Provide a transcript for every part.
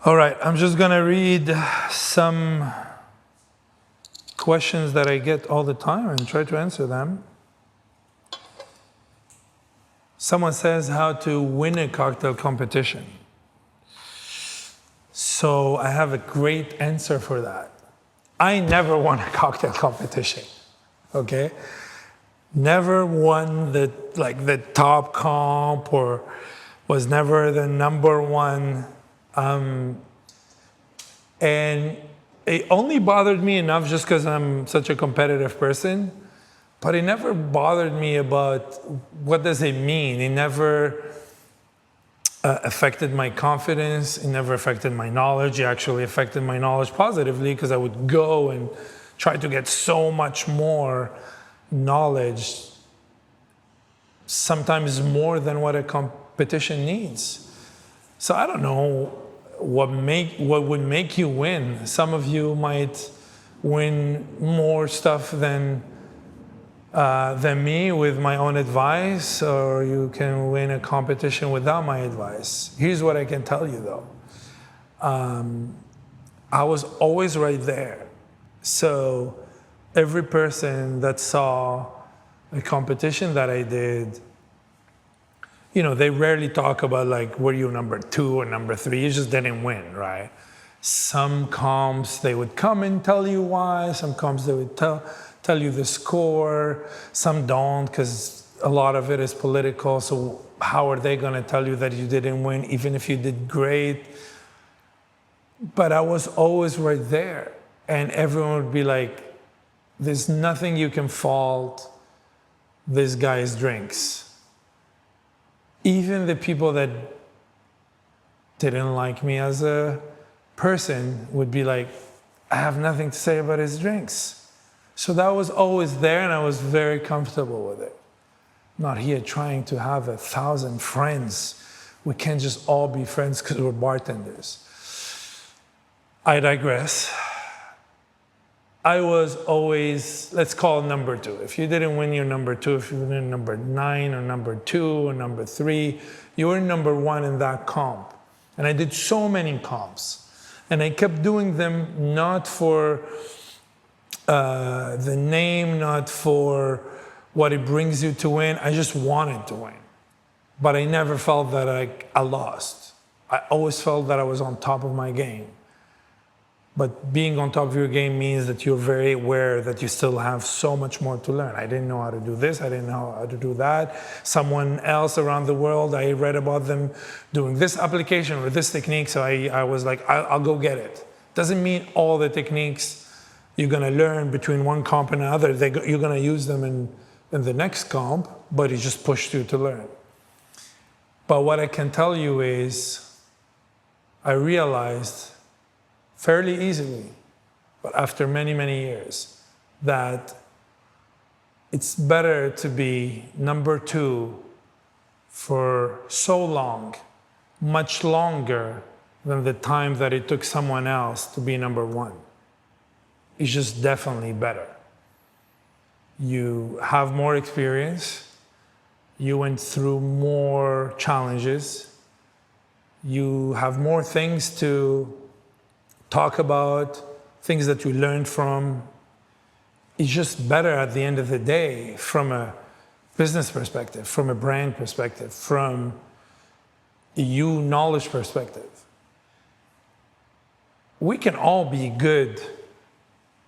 All right, I'm just gonna read some questions that I get all the time and try to answer them. Someone says how to win a cocktail competition. So I have a great answer for that. I never won a cocktail competition, okay? Never won the top comp or was never the number one. And it only bothered me enough just because I'm such a competitive person, but it never bothered me about what does it mean. It never affected my confidence. It never affected my knowledge. It actually affected my knowledge positively because I would go and try to get so much more knowledge, sometimes more than what a competition needs. So I don't know what would make you win. Some of you might win more stuff than me with my own advice, or you can win a competition without my advice. Here's what I can tell you though. I was always right there. So every person that saw a competition that I did, you know, they rarely talk about like, were you number 2 or number 3? You just didn't win, right? Some comps, they would come and tell you why. Some comps, they would tell you the score. Some don't, because a lot of it is political. So how are they going to tell you that you didn't win, even if you did great? But I was always right there. And everyone would be like, there's nothing you can fault this guy's drinks. Even the people that didn't like me as a person would be like, I have nothing to say about his drinks. So that was always there, and I was very comfortable with it. Not here trying to have 1,000 friends. We can't just all be friends because we're bartenders. I digress. I was always, let's call number 2. If you didn't win, you're number 2. If you win number 9 or number 2 or number 3, you were number 1 in that comp. And I did so many comps. And I kept doing them not for the name, not for what it brings you to win. I just wanted to win. But I never felt that I lost. I always felt that I was on top of my game. But being on top of your game means that you're very aware that you still have so much more to learn. I didn't know how to do this. I didn't know how to do that. Someone else around the world, I read about them doing this application or this technique. So I was like, I'll go get it. Doesn't mean all the techniques you're going to learn between one comp and another, you're going to use them in the next comp, but it just pushed you to learn. But what I can tell you is I realized fairly easily, but after many, many years, that it's better to be number 2 for so long, much longer than the time that it took someone else to be number 1. It's just definitely better. You have more experience, you went through more challenges, you have more things to talk about, things that you learned from. It's just better at the end of the day from a business perspective, from a brand perspective, from a knowledge perspective. We can all be good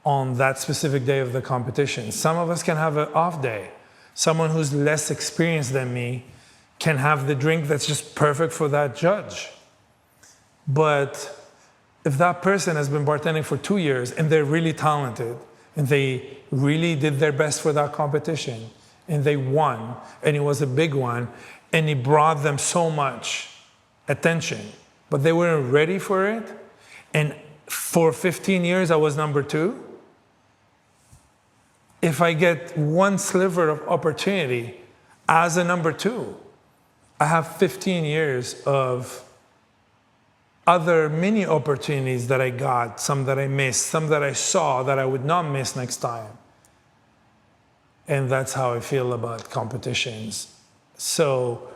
on that specific day of the competition. Some of us can have an off day. Someone who's less experienced than me can have the drink that's just perfect for that judge. But if that person has been bartending for 2 years and they're really talented and they really did their best for that competition and they won and it was a big one and it brought them so much attention, but they weren't ready for it, and for 15 years I was number 2, if I get one sliver of opportunity as a number 2, I have 15 years of other mini opportunities that I got, some that I missed, some that I saw that I would not miss next time. And that's how I feel about competitions. So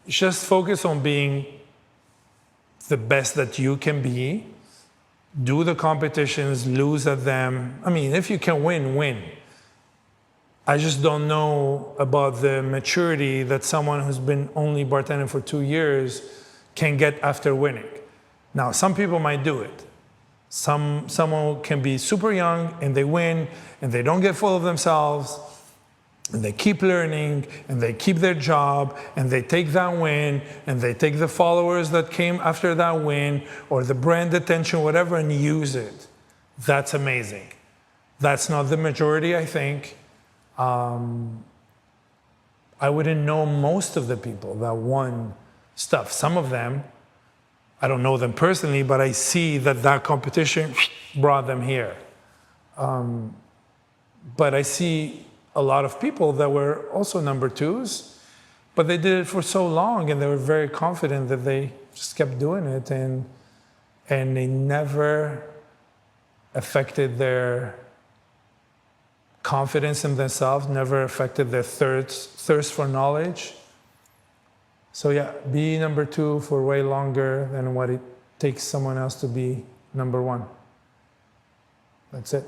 just focus on being the best that you can be, do the competitions, lose at them. I mean, if you can win, win. I just don't know about the maturity that someone who's been only bartending for 2 years can get after winning. Now, some people might do it. Someone can be super young and they win and they don't get full of themselves and they keep learning and they keep their job and they take that win and they take the followers that came after that win or the brand attention, whatever, and use it. That's amazing. That's not the majority, I think. I wouldn't know most of the people that won stuff. Some of them, I don't know them personally, but I see that that competition brought them here. But I see a lot of people that were also number twos, but they did it for so long and they were very confident that they just kept doing it and they never affected their confidence in themselves, never affected their thirst for knowledge. So yeah, be number two for way longer than what it takes someone else to be number one. That's it.